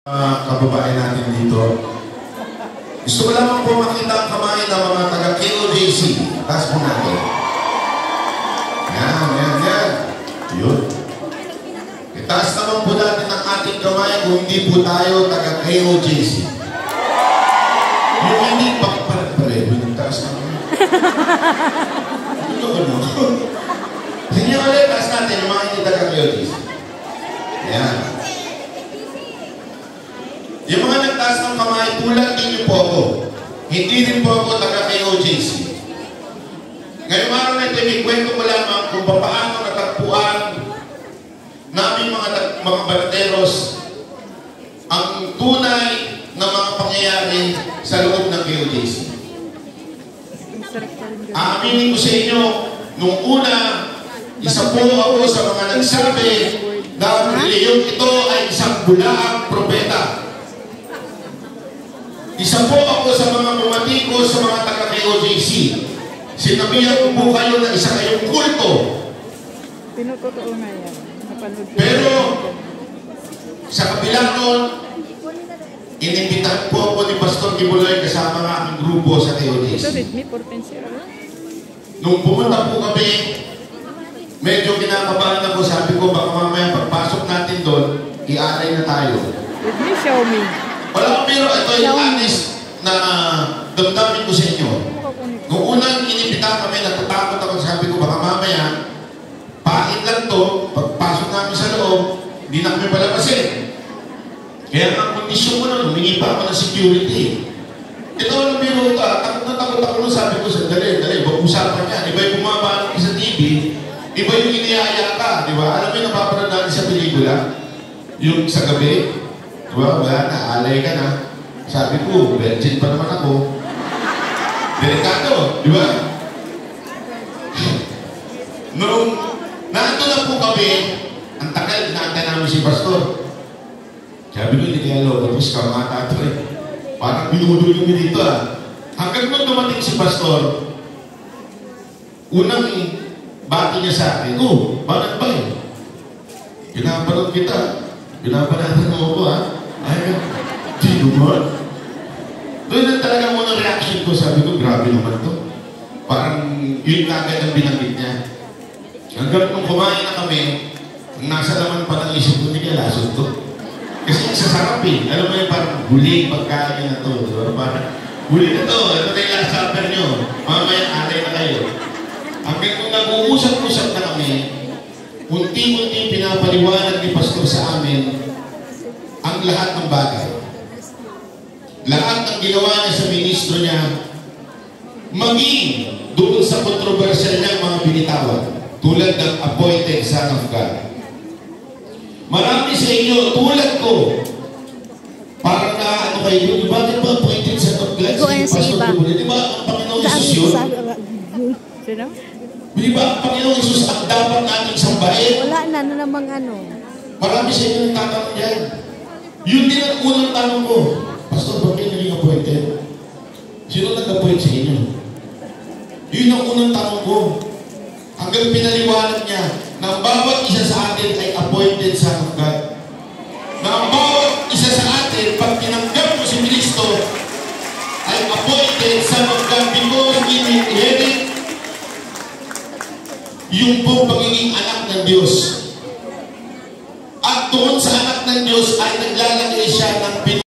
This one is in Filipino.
Kababae natin dito. Gusto ko lamang po makita ang kamay ng mga taga-KOJC. Taas po natin. Yan. Yun. Itaas naman po natin ang ating kamay kung hindi po tayo taga-KOJC. Yung hindi pareho yung taas naman. Sige ulit, taas natin yung mga hindi taga-KOJC. Yan. Yung mga nagtaas ng kamay, tulad ninyo po ako. Hindi rin po ako taga-KOJC. Ngayong araw na ito, may kwento ko lamang kung paano natagpuan namin mga balateros ang tunay na mga pangyayari sa loob ng KOJC. Aaminin ko sa inyo, nung una, isa po ako sa mga nagsabi na reliyong ito ay isang bulaang propeta. Isa po ako sa mga bumatiko sa mga taga-KOJC. Sinabihan ko po kayo na isa kayong kulto. Pinutotoo na yan. Pero, sa kabila nun, inimbitahan po ako ni Pastor Kibuloy kasama ng aming grupo sa KOJC. Nung pumunta po kami, medyo kinakabahan ako. Sabi ko, baka mamaya pagpasok natin doon, i-alay na tayo. With me, show me. Wala, pero ito yung honest na damdamin ko sa inyo. Nung unang inibita kami, natatakot ako, sabi ko, baka mamaya, pahit lang to, pagpasok namin sa loob, hindi na kami palabasin. Kaya ang kondisyon ko nun, humingi pa ako ng security. Ito ang biro ito, takot na takot ako nun, sabi ko, dali, usapan yan. Iba yung bumaba sa TV, iba yung iniyaya ka, di ba? Alam mo yung napapanood natin sa pelikula? Yung sa gabi, diba? Wala na, alay ka na. Sabi ko, virgin pa naman ako. Delikado, di ba? Noong nandun na po kami, ang tagal, inaantay namin si Pastor. Sabi ko, hindi kaya lo, tapos kamata ito eh. Parang binudol kami dito ah. Hanggang nung dumating si Pastor, unang bati niya sa akin, bakit ba eh? Pinapanood kita. Pinapanatan mo ko ah. Ay, di naman. Doon na talaga muna reaction ko. Sabi ko, grabe naman to. Parang yun kagad ang binanggit niya. Hanggang nung kumain na kami, nasa laman pa ng isip ko, hindi kaya lasot to. Kasi sasarap eh. Alam mo yung parang huling pagkain na to. Diba? Parang huli na to. Ito na yung last supper nyo. Mamaya alay na kayo. Hanggang nung nag-uusap-usap na kami, unti-unti pinapaliwanag ni Pastor sa amin ang lahat ng bagay. Lahat ng ginawa niya sa ministro niya, maging doon sa kontrobersyal niyang mga binitawan, tulad ng appointed Son of God. Marami sa inyo, tulad ko, parang na ano kayo, bakit ba appointed Son of God? Si Pastor Kibuloy, di ba ang Panginoong Isus yun? Sino? Di ba ang Panginoong Isus ang dapat natin sambahin? Wala na namang ano. Marami sa inyo tatanong yan. Yun din ang unang tanong ko. Pastor, bakit naging appointed? Sino nag-appoint sa inyo? Yun ang unang tanong ko. Hanggang pinaliwanag niya na ang bawat isa sa atin ay appointed Son of God. Na ang bawat isa sa atin, pag tinanggap mo si Cristo, ay appointed Son of God because we inherit yung pong pagiging anak ng Diyos. At doon sa anak ng Diyos ay naglalagay siya ng